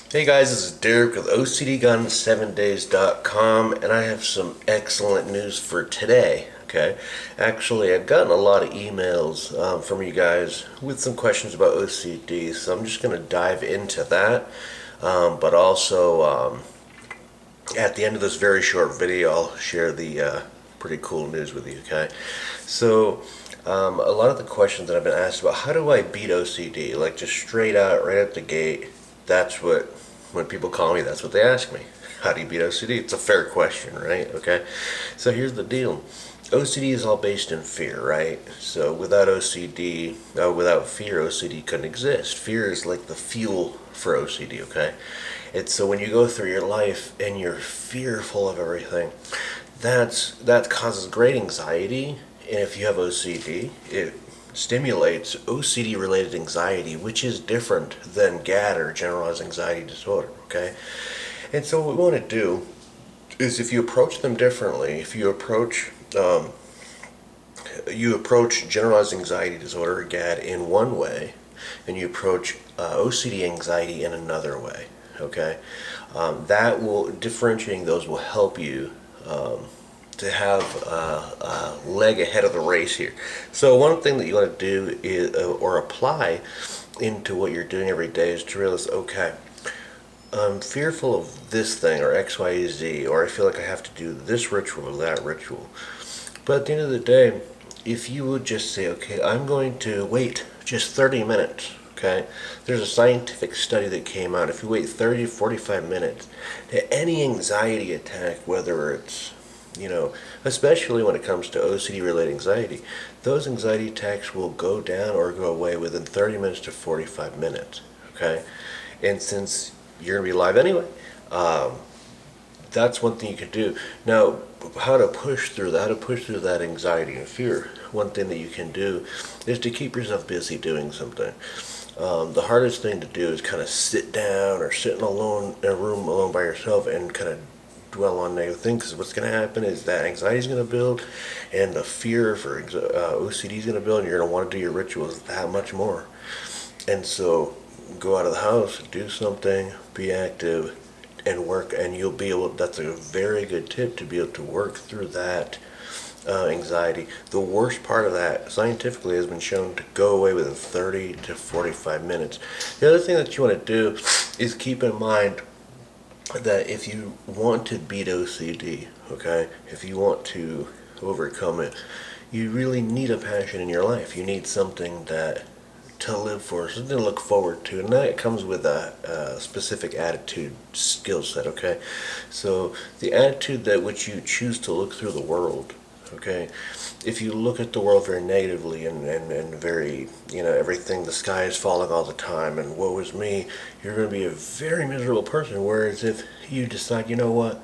Hey guys, this is Derek with OCDGone7days.com, and I have some excellent news for today. Okay, actually, I've gotten a lot of emails from you guys with some questions about OCD, so I'm just going to dive into that. But also, at the end of this very short video, I'll share the pretty cool news with you. Okay, so a lot of the questions that I've been asked about how do I beat OCD, like just straight out, right at the gate. That's what, when people call me, that's what they ask me. How do you beat OCD? It's a fair question, right? Okay, so here's the deal. OCD is all based in fear, right? So without OCD, without fear, OCD couldn't exist. Fear is like the fuel for OCD, okay? It's so when you go through your life and you're fearful of everything, that causes great anxiety. And if you have OCD, it stimulates OCD related anxiety, which is different than GAD or generalized anxiety disorder, okay? And so what we want to do is if you approach them differently, if you approach generalized anxiety disorder, GAD, in one way, and you approach OCD anxiety in another way. Okay, that will differentiating those will help you to have a leg ahead of the race here. So one thing that you want to do is or apply into what you're doing every day is to realize, okay, I'm fearful of this thing or X, Y, Z, or I feel like I have to do this ritual or that ritual. But at the end of the day, if you would just say, okay, I'm going to wait just 30 minutes, okay? There's a scientific study that came out. If you wait 30 to 45 minutes, to any anxiety attack, whether it's, especially when it comes to OCD related anxiety, those anxiety attacks will go down or go away within 30 minutes to 45 minutes, okay? And since you're going to be alive anyway, um, that's one thing you can do. Now, how to push through that anxiety and fear. One thing that you can do is to keep yourself busy doing something. The hardest thing to do is kind of sit down or sit in a room alone by yourself and kind of dwell on negative things. Because what's going to happen is that anxiety is going to build, and the fear for OCD is going to build, and you're going to want to do your rituals that much more. And so, go out of the house, do something, be active, and work, and you'll be able, that's a very good tip, to be able to work through that anxiety. The worst part of that scientifically has been shown to go away within 30 to 45 minutes. The other thing that you want to do is keep in mind that if you want to beat OCD, okay, if you want to overcome it, you really need a passion in your life. You need something that to live for, something to look forward to, and that comes with a specific attitude, skill set. Okay, so the attitude that which you choose to look through the world. Okay, if you look at the world very negatively and very, everything, the sky is falling all the time and woe is me, you're going to be a very miserable person. Whereas if you decide, you know what,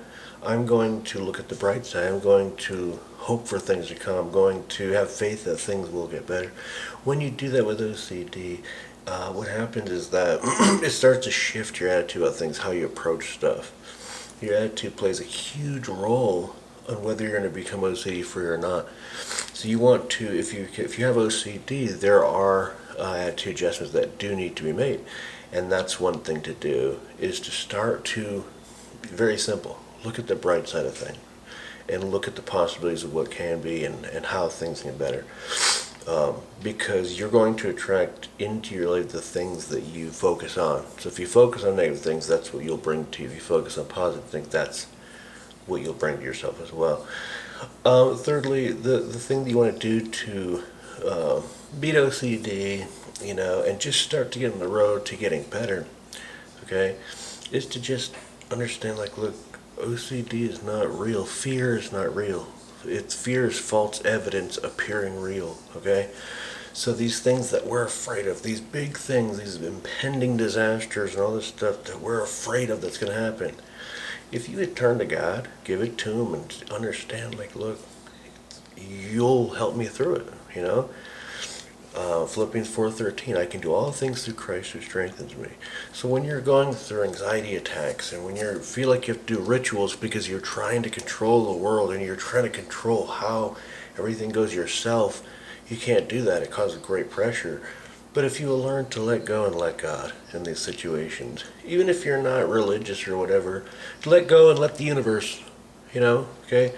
I'm going to look at the bright side, I'm going to hope for things to come, I'm going to have faith that things will get better. When you do that with OCD, what happens is that it starts to shift your attitude about things, how you approach stuff. Your attitude plays a huge role on whether you're going to become OCD free or not. So you want to, if you have OCD, there are attitude adjustments that do need to be made, and that's one thing to do, is to start to, very simple, look at the bright side of things and look at the possibilities of what can be and how things can get better. Because you're going to attract into your life the things that you focus on. So if you focus on negative things, that's what you'll bring to you. If you focus on positive things, that's what you'll bring to yourself as well. Thirdly, the thing that you want to do to beat OCD, and just start to get on the road to getting better, okay, is to just understand, like, look, OCD is not real. Fear is not real. It's fear is false evidence appearing real, okay? So these things that we're afraid of, these big things, these impending disasters and all this stuff that we're afraid of that's going to happen, if you would turn to God, give it to Him, and understand, like, look, you'll help me through it, Philippians 4:13, I can do all things through Christ who strengthens me. So when you're going through anxiety attacks and when you feel like you have to do rituals because you're trying to control the world and you're trying to control how everything goes yourself, you can't do that. It causes great pressure. But if you will learn to let go and let God in these situations, even if you're not religious or whatever, let go and let the universe, okay?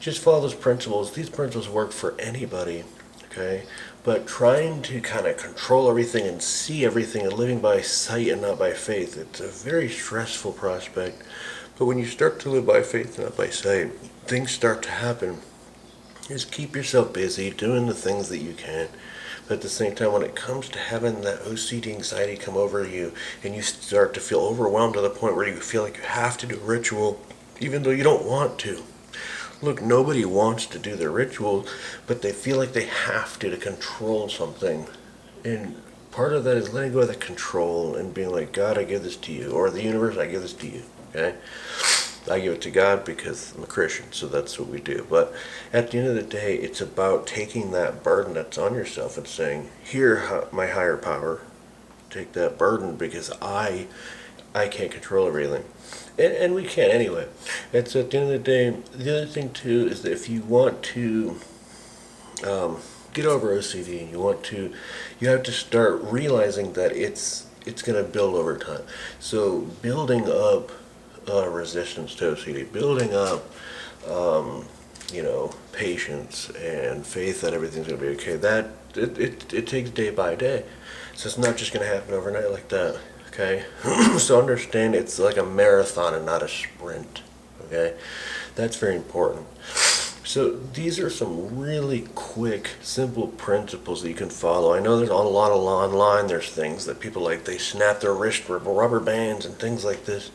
Just follow those principles. These principles work for anybody, okay? But trying to kind of control everything and see everything and living by sight and not by faith, it's a very stressful prospect. But when you start to live by faith and not by sight, things start to happen. Just keep yourself busy doing the things that you can. But at the same time, when it comes to having that OCD anxiety come over you and you start to feel overwhelmed to the point where you feel like you have to do a ritual, even though you don't want to. Look, nobody wants to do their ritual, but they feel like they have to control something. And part of that is letting go of the control and being like, God, I give this to you. Or the universe, I give this to you. Okay? I give it to God because I'm a Christian, so that's what we do. But at the end of the day, it's about taking that burden that's on yourself and saying, here, my higher power, take that burden because I can't control everything. And we can't anyway. It's at the end of the day, the other thing too is that if you want to get over OCD, you have to start realizing that it's going to build over time. So building up resistance to OCD, building up, patience and faith that everything's going to be okay. That it takes day by day. So it's not just going to happen overnight like that. Okay, so understand it's like a marathon and not a sprint. Okay, that's very important. So these are some really quick, simple principles that you can follow. I know there's a lot of online. There's things that people like they snap their wrist with rubber bands and things like this.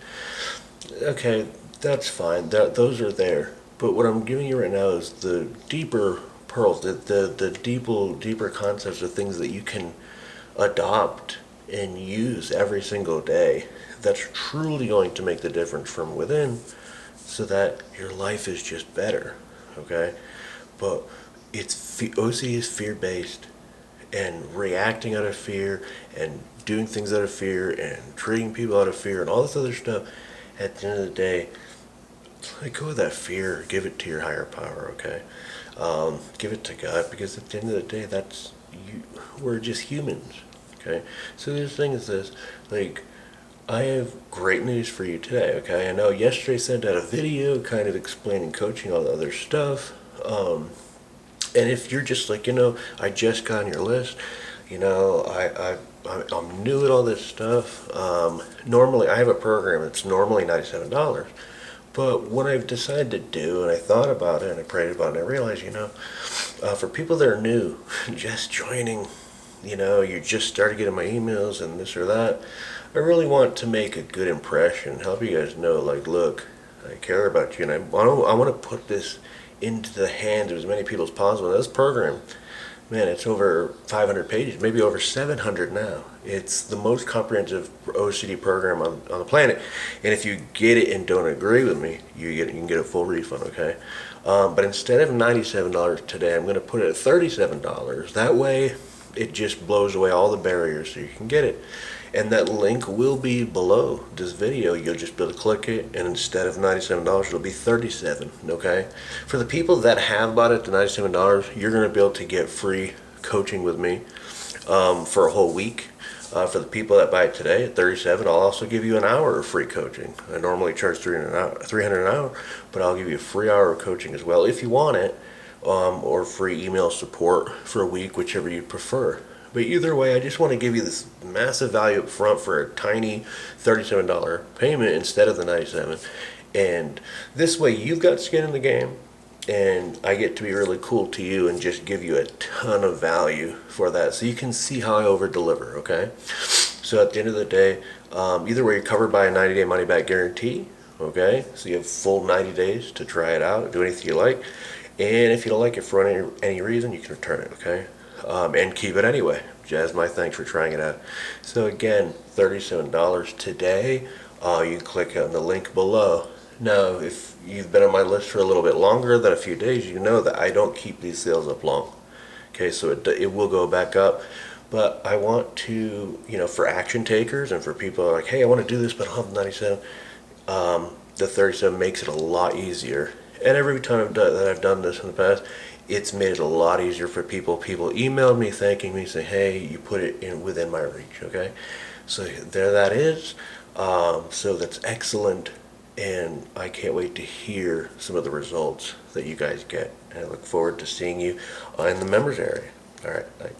Okay, that's fine. Those are there. But what I'm giving you right now is the deeper pearls, the deeper concepts of things that you can adopt and use every single day. That's truly going to make the difference from within, so that your life is just better. Okay, but OCD is fear-based, and reacting out of fear, and doing things out of fear, and treating people out of fear, and all this other stuff. At the end of the day, let go of that fear. Give it to your higher power. Okay, give it to God, because at the end of the day, we're just humans. Okay, so the thing is this, like, I have great news for you today. Okay, I know yesterday I sent out a video kind of explaining coaching, all the other stuff. And if you're just like, I just got on your list, I'm new at all this stuff. Normally, I have a program that's normally $97. But what I've decided to do, and I thought about it, and I prayed about it, and I realized, for people that are new, just joining, you just started getting my emails and this or that, I really want to make a good impression, help you guys know, like, look, I care about you, and I want to put this into the hands of as many people as possible. This program, man, it's over 500 pages, maybe over 700 now. It's the most comprehensive OCD program on the planet. And if you get it and don't agree with me, you can get a full refund, okay? But instead of $97 today, I'm going to put it at $37. That way, it just blows away all the barriers so you can get it. And that link will be below this video. You'll just be able to click it, and instead of $97, it'll be $37, okay? For the people that have bought it to $97, you're going to be able to get free coaching with me for a whole week. For the people that buy it today at $37, I'll also give you an hour of free coaching. I normally charge $300 an hour, but I'll give you a free hour of coaching as well if you want it, or free email support for a week, whichever you prefer. But either way, I just want to give you this massive value up front for a tiny $37 payment instead of the $97. And this way, you've got skin in the game, and I get to be really cool to you and just give you a ton of value for that, so you can see how I over-deliver, okay? So at the end of the day, either way, you're covered by a 90-day money-back guarantee, okay? So you have full 90 days to try it out, do anything you like. And if you don't like it for any reason, you can return it, okay? And keep it anyway. As my thanks for trying it out. So again, $37 today. You can click on the link below. Now, if you've been on my list for a little bit longer than a few days, you know that I don't keep these sales up long. Okay, so it will go back up. But I want to, for action takers and for people who are like, hey, I want to do this, but I don't have 97. The 37 makes it a lot easier. And every time I've done this in the past, it's made it a lot easier for people. People emailed me thanking me, saying, hey, you put it in within my reach, okay? So there that is. So that's excellent, and I can't wait to hear some of the results that you guys get. And I look forward to seeing you in the members area. All right. Bye.